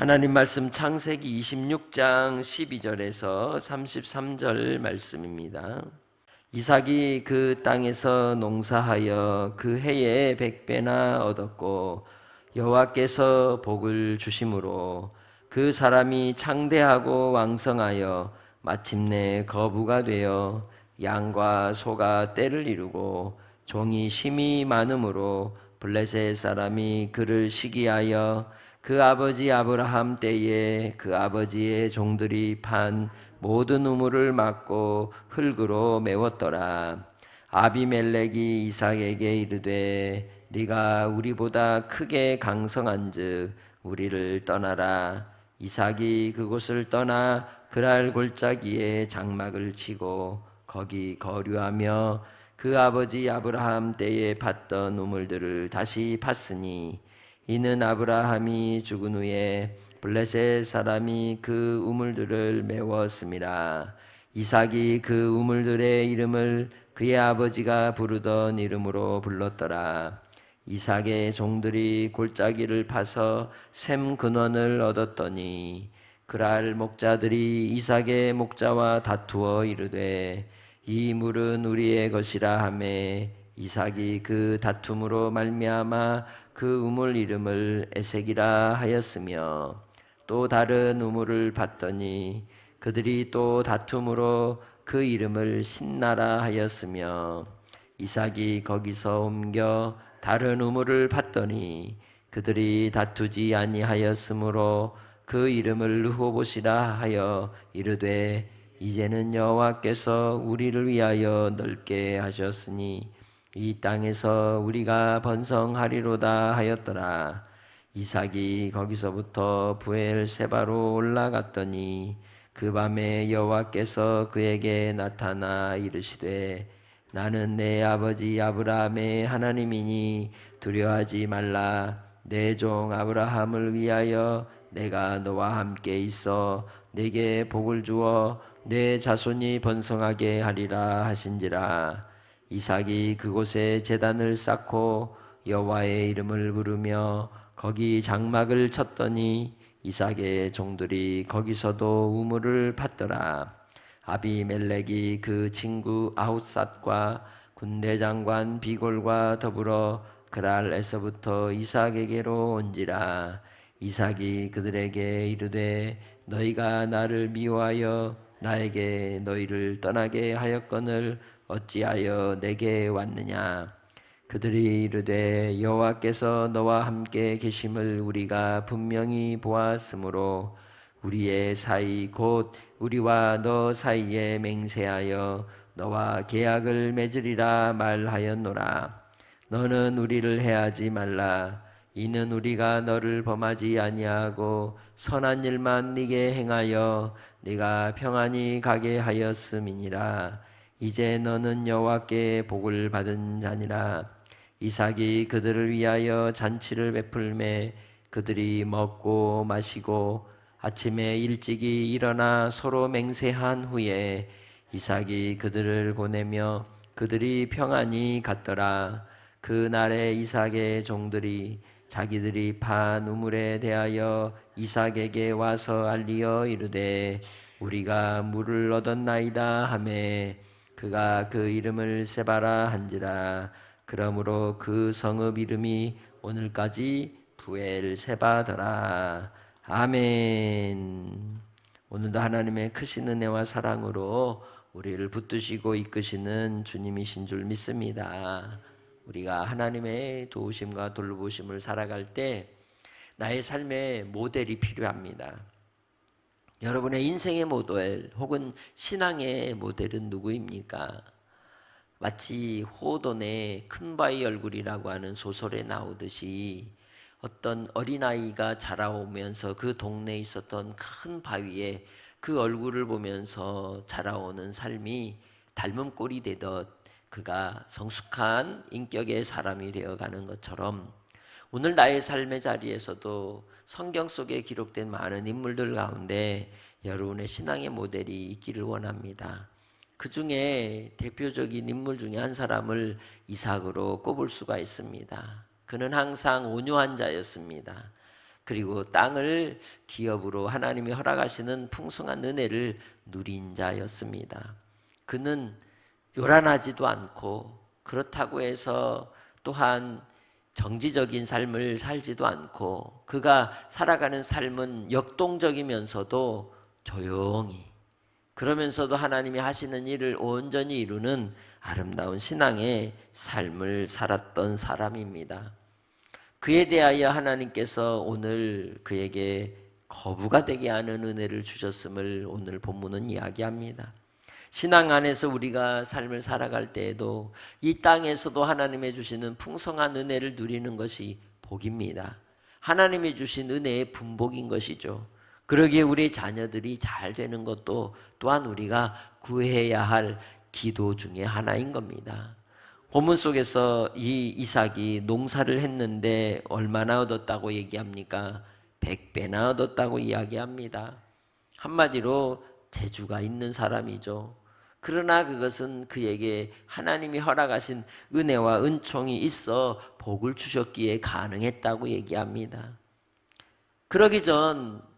하나님 말씀 창세기 26장 12절에서 33절 말씀입니다. 이삭이 그 땅에서 농사하여 그 해에 100배나 얻었고 여호와께서 복을 주심으로 그 사람이 창대하고 왕성하여 마침내 거부가 되어 양과 소가 떼를 이루고 종이 심이 많음으로 블레셋 사람이 그를 시기하여 그 아버지 아브라함 때에 그 아버지의 종들이 판 모든 우물을 막고 흙으로 메웠더라. 아비멜렉이 이삭에게 이르되 네가 우리보다 크게 강성한즉 우리를 떠나라. 이삭이 그곳을 떠나 그랄 골짜기에 장막을 치고 거기 거류하며 그 아버지 아브라함 때에 팠던 우물들을 다시 팠으니 이는 아브라함이 죽은 후에 블레셋 사람이 그 우물들을 메웠음이라. 이삭이 그 우물들의 이름을 그의 아버지가 부르던 이름으로 불렀더라. 이삭의 종들이 골짜기를 파서 샘 근원을 얻었더니 그랄 목자들이 이삭의 목자와 다투어 이르되 이 물은 우리의 것이라 하매 이삭이 그 다툼으로 말미암아 그 우물 이름을 에색이라 하였으며 또 다른 우물을 봤더니 그들이 또 다툼으로 그 이름을 신나라 하였으며 이삭이 거기서 옮겨 다른 우물을 봤더니 그들이 다투지 아니하였으므로 그 이름을 르호봇이라 하여 이르되 이제는 여호와께서 우리를 위하여 넓게 하셨으니 이 땅에서 우리가 번성하리로다 하였더라. 이삭이 거기서부터 브엘세바로 올라갔더니 그 밤에 여호와께서 그에게 나타나 이르시되 나는 내 아버지 아브라함의 하나님이니 두려워하지 말라. 내 종 아브라함을 위하여 내가 너와 함께 있어 내게 복을 주어 내 자손이 번성하게 하리라 하신지라. 이삭이 그곳에 제단을 쌓고 여호와의 이름을 부르며 거기 장막을 쳤더니 이삭의 종들이 거기서도 우물을 팠더라. 아비멜렉이 그 친구 아웃삿과 군대장관 비골과 더불어 그랄에서부터 이삭에게로 온지라. 이삭이 그들에게 이르되 너희가 나를 미워하여 나에게 너희를 떠나게 하였거늘 어찌하여 내게 왔느냐. 그들이 이르되 여호와께서 너와 함께 계심을 우리가 분명히 보았으므로 우리의 사이 곧 우리와 너 사이에 맹세하여 너와 계약을 맺으리라 말하였노라. 너는 우리를 해하지 말라. 이는 우리가 너를 범하지 아니하고 선한 일만 네게 행하여 네가 평안히 가게 하였음이니라. 이제 너는 여호와께 복을 받은 자니라. 이삭이 그들을 위하여 잔치를 베풀매 그들이 먹고 마시고 아침에 일찍이 일어나 서로 맹세한 후에 이삭이 그들을 보내며 그들이 평안히 갔더라. 그 날에 이삭의 종들이 자기들이 판 우물에 대하여 이삭에게 와서 알리어 이르되 우리가 물을 얻었나이다 하매 그가 그 이름을 세바라 한지라. 그러므로 그 성읍 이름이 오늘까지 부엘세바더라. 아멘. 오늘도 하나님의 크신 은혜와 사랑으로 우리를 붙드시고 이끄시는 주님이신 줄 믿습니다. 우리가 하나님의 도우심과 돌보심을 살아갈 때 나의 삶의 모델이 필요합니다. 여러분의 인생의 모델 혹은 신앙의 모델은 누구입니까? 마치 호돈의 큰바위 얼굴이라고 하는 소설에 나오듯이 어떤 어린아이가 자라오면서 그 동네에 있었던 큰 바위에 그 얼굴을 보면서 자라오는 삶이 닮은 꼴이 되듯 그가 성숙한 인격의 사람이 되어가는 것처럼 오늘 나의 삶의 자리에서도 성경 속에 기록된 많은 인물들 가운데 여러분의 신앙의 모델이 있기를 원합니다. 그 중에 대표적인 인물 중에 한 사람을 이삭으로 꼽을 수가 있습니다. 그는 항상 온유한 자였습니다. 그리고 땅을 기업으로 하나님이 허락하시는 풍성한 은혜를 누린 자였습니다. 그는 요란하지도 않고 그렇다고 해서 또한 정지적인 삶을 살지도 않고 그가 살아가는 삶은 역동적이면서도 조용히, 그러면서도 하나님이 하시는 일을 온전히 이루는 아름다운 신앙의 삶을 살았던 사람입니다. 그에 대하여 하나님께서 오늘 그에게 거부가 되게 하는 은혜를 주셨음을 오늘 본문은 이야기합니다. 신앙 안에서 우리가 삶을 살아갈 때에도 이 땅에서도 하나님의 주시는 풍성한 은혜를 누리는 것이 복입니다. 하나님이 주신 은혜의 분복인 것이죠. 그러기에 우리 자녀들이 잘 되는 것도 또한 우리가 구해야 할 기도 중에 하나인 겁니다. 본문 속에서 이 이삭이 농사를 했는데 얼마나 얻었다고 얘기합니까? 100배나 얻었다고 이야기합니다. 한마디로 재주가 있는 사람이죠. 그러나 그것은 그에게 하나님이 허락하신 은혜와 은총이 있어 복을 주셨기에 가능했다고 얘기합니다. 그러기 전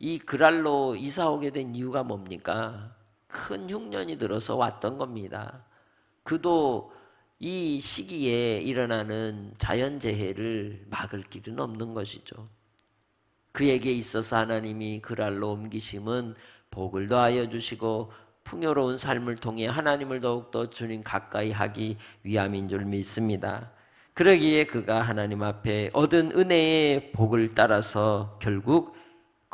이 그랄로 이사 오게 된 이유가 뭡니까? 큰 흉년이 들어서 왔던 겁니다. 그도 이 시기에 일어나는 자연재해를 막을 길은 없는 것이죠. 그에게 있어서 하나님이 그랄로 옮기심은 복을 더하여 주시고 풍요로운 삶을 통해 하나님을 더욱더 주님 가까이 하기 위함인 줄 믿습니다. 그러기에 그가 하나님 앞에 얻은 은혜의 복을 따라서 결국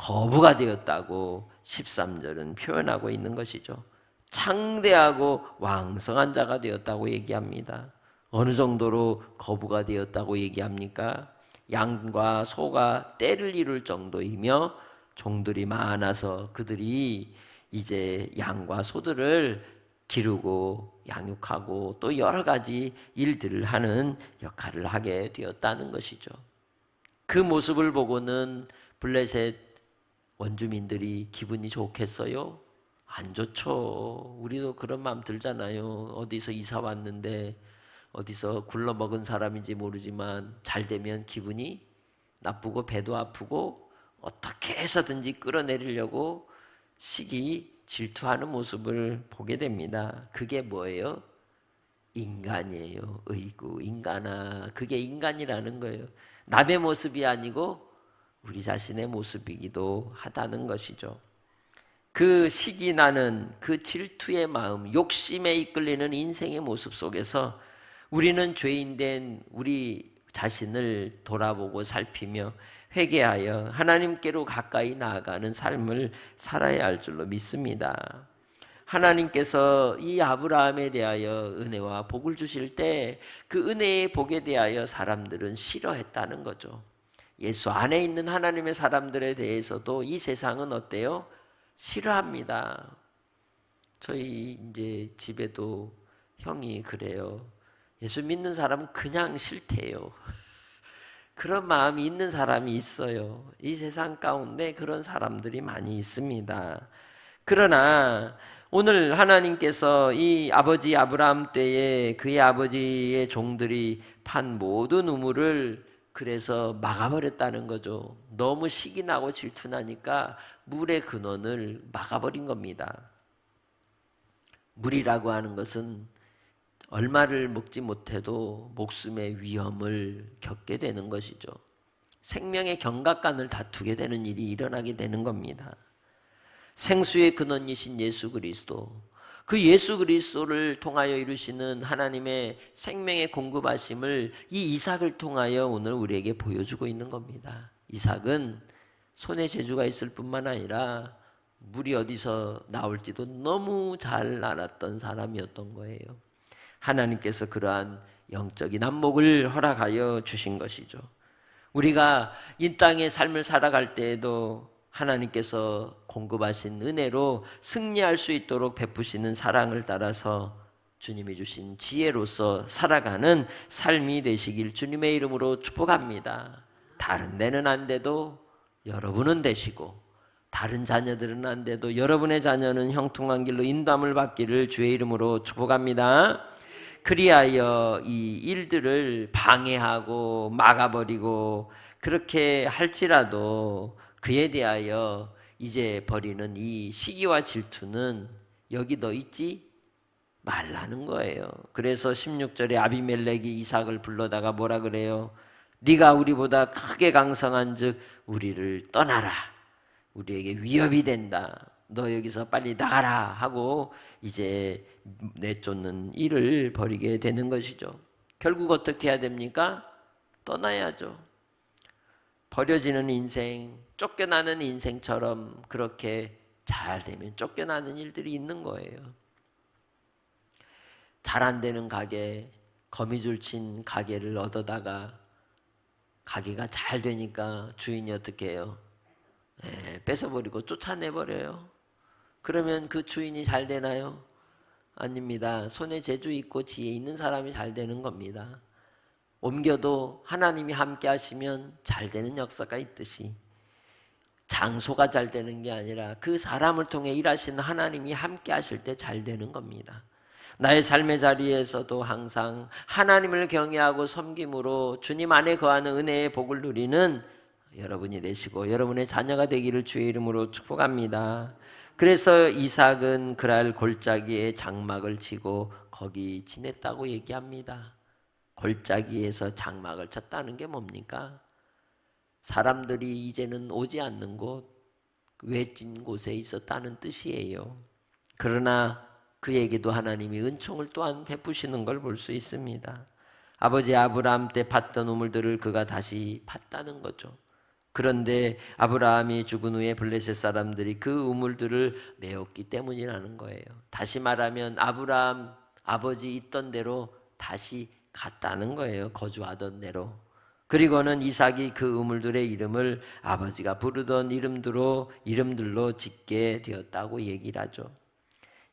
거부가 되었다고 13절은 표현하고 있는 것이죠. 창대하고 왕성한 자가 되었다고 얘기합니다. 어느 정도로 거부가 되었다고 얘기합니까? 양과 소가 떼를 이룰 정도이며 종들이 많아서 그들이 이제 양과 소들을 기르고 양육하고 또 여러 가지 일들을 하는 역할을 하게 되었다는 것이죠. 그 모습을 보고는 블레셋 원주민들이 기분이 좋겠어요? 안 좋죠. 우리도 그런 마음 들잖아요. 어디서 이사 왔는데 어디서 굴러먹은 사람인지 모르지만 잘 되면 기분이 나쁘고 배도 아프고 어떻게 해서든지 끌어내리려고 시기 질투하는 모습을 보게 됩니다. 그게 뭐예요? 인간이에요. 어이구 인간아. 그게 인간이라는 거예요. 남의 모습이 아니고 우리 자신의 모습이기도 하다는 것이죠. 그 시기 나는 그 질투의 마음, 욕심에 이끌리는 인생의 모습 속에서 우리는 죄인된 우리 자신을 돌아보고 살피며 회개하여 하나님께로 가까이 나아가는 삶을 살아야 할 줄로 믿습니다. 하나님께서 이 아브라함에 대하여 은혜와 복을 주실 때 그 은혜의 복에 대하여 사람들은 싫어했다는 거죠. 예수 안에 있는 하나님의 사람들에 대해서도 이 세상은 어때요? 싫어합니다. 저희 이제 집에도 형이 그래요. 예수 믿는 사람은 그냥 싫대요. 그런 마음이 있는 사람이 있어요. 이 세상 가운데 그런 사람들이 많이 있습니다. 그러나 오늘 하나님께서 이 아버지 아브라함 때에 그의 아버지의 종들이 판 모든 우물을 그래서 막아버렸다는 거죠. 너무 식이 나고 질투나니까 물의 근원을 막아버린 겁니다. 물이라고 하는 것은 얼마를 먹지 못해도 목숨의 위험을 겪게 되는 것이죠. 생명의 경각간을 다투게 되는 일이 일어나게 되는 겁니다. 생수의 근원이신 예수 그리스도, 그 예수 그리스도를 통하여 이루시는 하나님의 생명의 공급하심을 이 이삭을 통하여 오늘 우리에게 보여주고 있는 겁니다. 이삭은 손에 재주가 있을 뿐만 아니라 물이 어디서 나올지도 너무 잘 알았던 사람이었던 거예요. 하나님께서 그러한 영적인 안목을 허락하여 주신 것이죠. 우리가 이 땅의 삶을 살아갈 때에도 하나님께서 공급하신 은혜로 승리할 수 있도록 베푸시는 사랑을 따라서 주님이 주신 지혜로서 살아가는 삶이 되시길 주님의 이름으로 축복합니다. 다른 데는 안 돼도 여러분은 되시고, 다른 자녀들은 안 돼도 여러분의 자녀는 형통한 길로 인도함을 받기를 주의 이름으로 축복합니다. 그리하여 이 일들을 방해하고 막아버리고 그렇게 할지라도 그에 대하여 이제 벌이는 이 시기와 질투는 여기 너 있지 말라는 거예요. 그래서 16절에 아비멜렉이 이삭을 불러다가 뭐라 그래요? 네가 우리보다 크게 강성한즉 우리를 떠나라. 우리에게 위협이 된다. 너 여기서 빨리 나가라 하고 이제 내쫓는 일을 벌이게 되는 것이죠. 결국 어떻게 해야 됩니까? 떠나야죠. 버려지는 인생, 쫓겨나는 인생처럼 그렇게 잘 되면 쫓겨나는 일들이 있는 거예요. 잘 안 되는 가게, 거미줄 친 가게를 얻어다가 가게가 잘 되니까 주인이 어떻게 해요? 뺏어버리고 쫓아내버려요. 그러면 그 주인이 잘 되나요? 아닙니다. 손에 재주 있고 지혜 있는 사람이 잘 되는 겁니다. 옮겨도 하나님이 함께 하시면 잘 되는 역사가 있듯이 장소가 잘 되는 게 아니라 그 사람을 통해 일하시는 하나님이 함께 하실 때 잘 되는 겁니다. 나의 삶의 자리에서도 항상 하나님을 경외하고 섬김으로 주님 안에 거하는 은혜의 복을 누리는 여러분이 되시고 여러분의 자녀가 되기를 주의 이름으로 축복합니다. 그래서 이삭은 그랄 골짜기에 장막을 치고 거기 지냈다고 얘기합니다. 골짜기에서 장막을 쳤다는 게 뭡니까? 사람들이 이제는 오지 않는 곳, 외진 곳에 있었다는 뜻이에요. 그러나 그에게도 하나님이 은총을 또한 베푸시는 걸 볼 수 있습니다. 아버지 아브라함 때 팠던 우물들을 그가 다시 팠다는 거죠. 그런데 아브라함이 죽은 후에 블레셋 사람들이 그 우물들을 메웠기 때문이라는 거예요. 다시 말하면 아브라함 아버지 있던 대로 다시 갔다는 거예요. 거주하던 대로. 그리고는 이삭이 그 우물들의 이름을 아버지가 부르던 이름들로 짓게 되었다고 얘기를 하죠.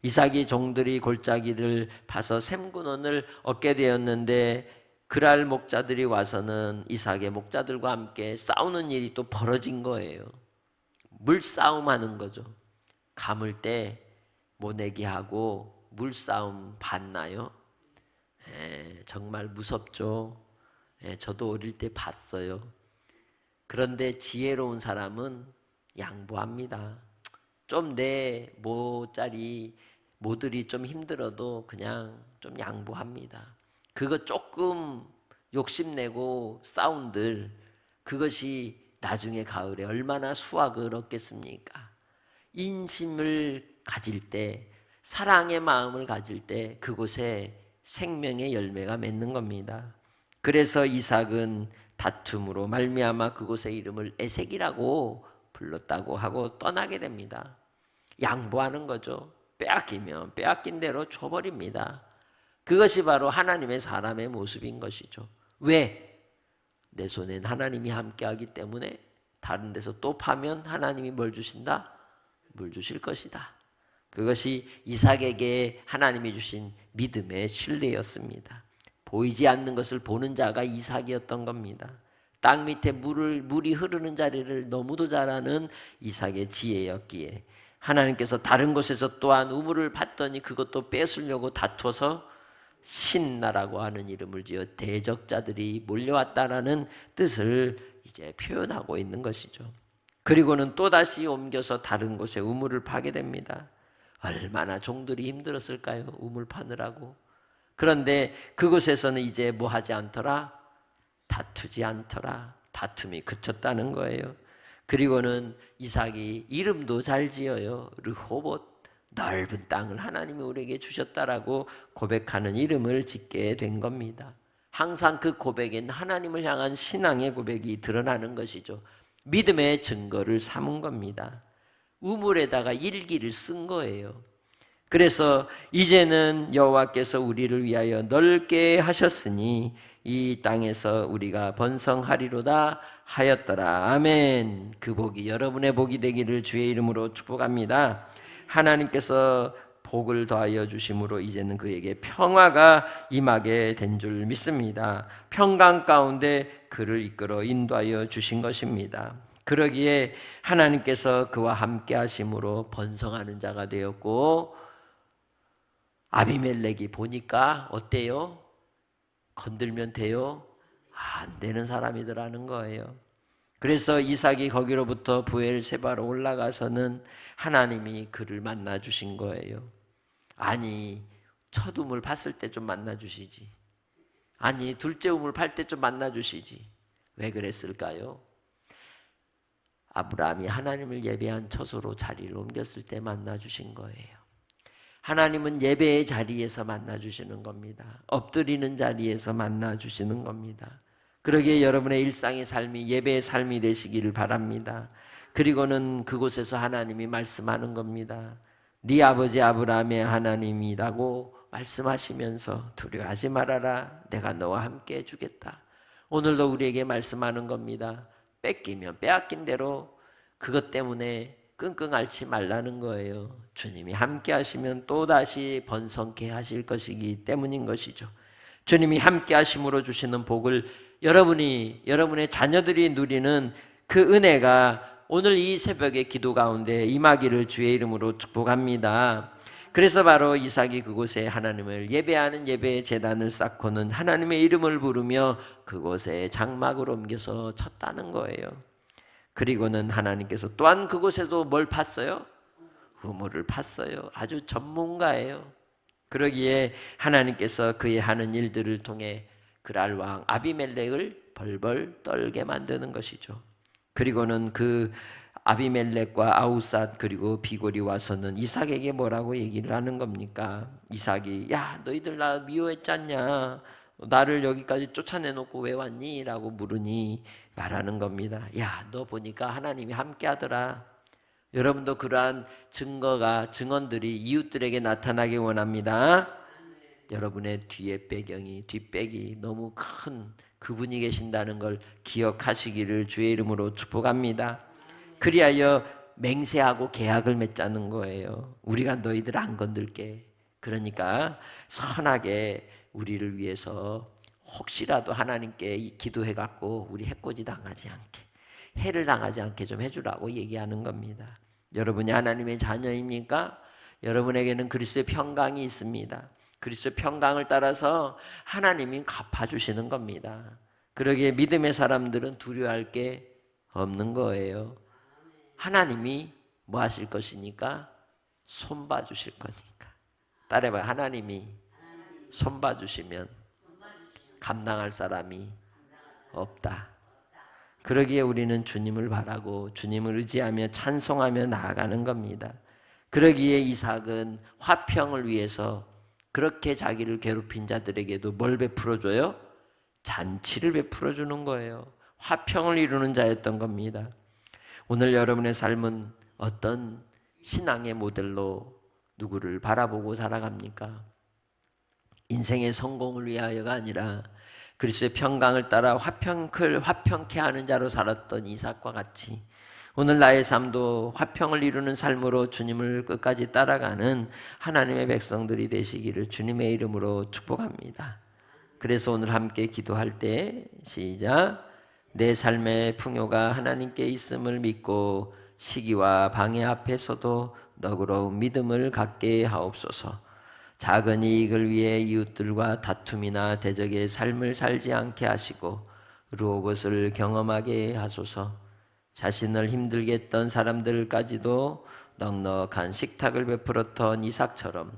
이삭이 종들이 골짜기를 파서 샘군원을 얻게 되었는데 그랄 목자들이 와서는 이삭의 목자들과 함께 싸우는 일이 또 벌어진 거예요. 물싸움하는 거죠. 감을 때 모내기 하고 물싸움 봤나요? 정말 무섭죠. 저도 어릴 때 봤어요. 그런데 지혜로운 사람은 양보합니다. 좀 내 모들이 좀 힘들어도 그냥 좀 양보합니다. 그거 조금 욕심내고 싸운들 그것이 나중에 가을에 얼마나 수확을 얻겠습니까? 인심을 가질 때, 사랑의 마음을 가질 때 그곳에 생명의 열매가 맺는 겁니다. 그래서 이삭은 다툼으로 말미암아 그곳의 이름을 에색이라고 불렀다고 하고 떠나게 됩니다. 양보하는 거죠. 빼앗기면 빼앗긴 대로 줘버립니다. 그것이 바로 하나님의 사람의 모습인 것이죠. 왜? 내 손엔 하나님이 함께하기 때문에 다른 데서 또 파면 하나님이 뭘 주신다? 물 주실 것이다. 그것이 이삭에게 하나님이 주신 믿음의 신뢰였습니다. 보이지 않는 것을 보는 자가 이삭이었던 겁니다. 땅 밑에 물이 흐르는 자리를 너무도 잘 아는 이삭의 지혜였기에 하나님께서 다른 곳에서 또한 우물을 팠더니 그것도 뺏으려고 다투어서 신나라고 하는 이름을 지어 대적자들이 몰려왔다라는 뜻을 이제 표현하고 있는 것이죠. 그리고는 또다시 옮겨서 다른 곳에 우물을 파게 됩니다. 얼마나 종들이 힘들었을까요? 우물 파느라고. 그런데 그곳에서는 이제 뭐 하지 않더라? 다투지 않더라. 다툼이 그쳤다는 거예요. 그리고는 이삭이 이름도 잘 지어요. 르호봇, 넓은 땅을 하나님이 우리에게 주셨다라고 고백하는 이름을 짓게 된 겁니다. 항상 그 고백엔 하나님을 향한 신앙의 고백이 드러나는 것이죠. 믿음의 증거를 삼은 겁니다. 우물에다가 일기를 쓴 거예요. 그래서 이제는 여호와께서 우리를 위하여 넓게 하셨으니 이 땅에서 우리가 번성하리로다 하였더라. 아멘. 그 복이 여러분의 복이 되기를 주의 이름으로 축복합니다. 하나님께서 복을 더하여 주심으로 이제는 그에게 평화가 임하게 된 줄 믿습니다. 평강 가운데 그를 이끌어 인도하여 주신 것입니다. 그러기에 하나님께서 그와 함께 하심으로 번성하는 자가 되었고 아비멜렉이 보니까 어때요? 건들면 돼요? 안 되는 사람이더라는 거예요. 그래서 이삭이 거기로부터 브엘세바로 올라가서는 하나님이 그를 만나 주신 거예요. 아니, 첫 우물 팠을 때 좀 만나 주시지. 아니, 둘째 우물 팔 때 좀 만나 주시지. 왜 그랬을까요? 아브라함이 하나님을 예배한 처소로 자리를 옮겼을 때 만나 주신 거예요. 하나님은 예배의 자리에서 만나 주시는 겁니다. 엎드리는 자리에서 만나 주시는 겁니다. 그러기에 여러분의 일상의 삶이 예배의 삶이 되시기를 바랍니다. 그리고는 그곳에서 하나님이 말씀하는 겁니다. 네 아버지 아브라함의 하나님이라고 말씀하시면서 두려워하지 말아라. 내가 너와 함께 해주겠다. 오늘도 우리에게 말씀하는 겁니다. 뺏기면 빼앗긴 대로 그것 때문에 끙끙 앓지 말라는 거예요. 주님이 함께 하시면 또다시 번성케 하실 것이기 때문인 것이죠. 주님이 함께 하심으로 주시는 복을 여러분의 자녀들이 누리는 그 은혜가 오늘 이 새벽의 기도 가운데 임하기를 주의 이름으로 축복합니다. 그래서 바로 이삭이 그곳에 하나님을 예배하는 예배의 제단을 쌓고는 하나님의 이름을 부르며 그곳에 장막을 옮겨서 쳤다는 거예요. 그리고는 하나님께서 또한 그곳에도 뭘 팠어요? 우물을 팠어요. 아주 전문가예요. 그러기에 하나님께서 그의 하는 일들을 통해 그랄 왕 아비멜렉을 벌벌 떨게 만드는 것이죠. 그리고는 그 아비멜렉과 아우삿 그리고 비골이 와서는 이삭에게 뭐라고 얘기를 하는 겁니까? 이삭이 야 너희들 나 미워했잖냐? 나를 여기까지 쫓아내놓고 왜 왔니? 라고 물으니 말하는 겁니다. 야 너 보니까 하나님이 함께 하더라. 여러분도 그러한 증언들이 이웃들에게 나타나기 원합니다. 여러분의 뒷백이 너무 큰 그분이 계신다는 걸 기억하시기를 주의 이름으로 축복합니다. 그리하여 맹세하고 계약을 맺자는 거예요. 우리가 너희들 안 건들게. 그러니까 선하게 우리를 위해서 혹시라도 하나님께 기도해갖고 우리 해코지 당하지 않게, 해를 당하지 않게 좀 해주라고 얘기하는 겁니다. 여러분이 하나님의 자녀입니까? 여러분에게는 그리스도의 평강이 있습니다. 그리스도의 평강을 따라서 하나님이 갚아주시는 겁니다. 그러기에 믿음의 사람들은 두려워할 게 없는 거예요. 하나님이 뭐 하실 것이니까? 손봐 주실 거니까. 따라해봐요. 하나님이 손봐 주시면 감당할 사람이 없다. 그러기에 우리는 주님을 바라고 주님을 의지하며 찬송하며 나아가는 겁니다. 그러기에 이삭은 화평을 위해서 그렇게 자기를 괴롭힌 자들에게도 뭘 베풀어줘요? 잔치를 베풀어주는 거예요. 화평을 이루는 자였던 겁니다. 오늘 여러분의 삶은 어떤 신앙의 모델로 누구를 바라보고 살아갑니까? 인생의 성공을 위하여가 아니라 그리스도의 평강을 따라 화평케 하는 자로 살았던 이삭과 같이 오늘 나의 삶도 화평을 이루는 삶으로 주님을 끝까지 따라가는 하나님의 백성들이 되시기를 주님의 이름으로 축복합니다. 그래서 오늘 함께 기도할 때 시작. 내 삶의 풍요가 하나님께 있음을 믿고 시기와 방해 앞에서도 너그러운 믿음을 갖게 하옵소서. 작은 이익을 위해 이웃들과 다툼이나 대적의 삶을 살지 않게 하시고 루오봇을 경험하게 하소서. 자신을 힘들게 했던 사람들까지도 넉넉한 식탁을 베풀었던 이삭처럼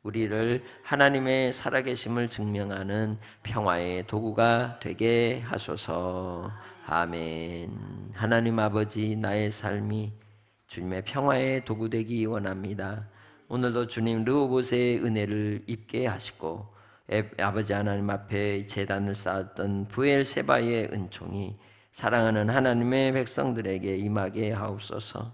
우리를 하나님의 살아계심을 증명하는 평화의 도구가 되게 하소서. 아멘. 하나님 아버지, 나의 삶이 주님의 평화의 도구 되기 원합니다. 오늘도 주님 르호봇의 은혜를 입게 하시고 아버지 하나님 앞에 제단을 쌓았던 브엘세바의 은총이 사랑하는 하나님의 백성들에게 임하게 하옵소서.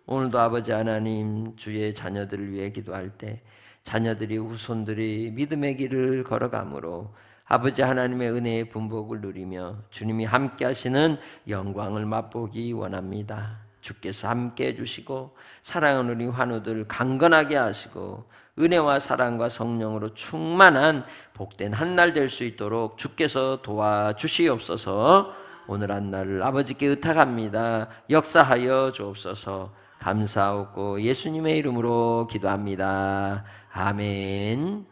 오늘도 아버지 하나님 주의 자녀들을 위해 기도할 때 자녀들이 후손들이 믿음의 길을 걸어가므로 아버지 하나님의 은혜의 분복을 누리며 주님이 함께 하시는 영광을 맛보기 원합니다. 주께서 함께 해주시고 사랑하는 우리 환우들 강건하게 하시고 은혜와 사랑과 성령으로 충만한 복된 한날 될 수 있도록 주께서 도와주시옵소서. 오늘 한날을 아버지께 의탁합니다. 역사하여 주옵소서. 감사하고 예수님의 이름으로 기도합니다. 아멘.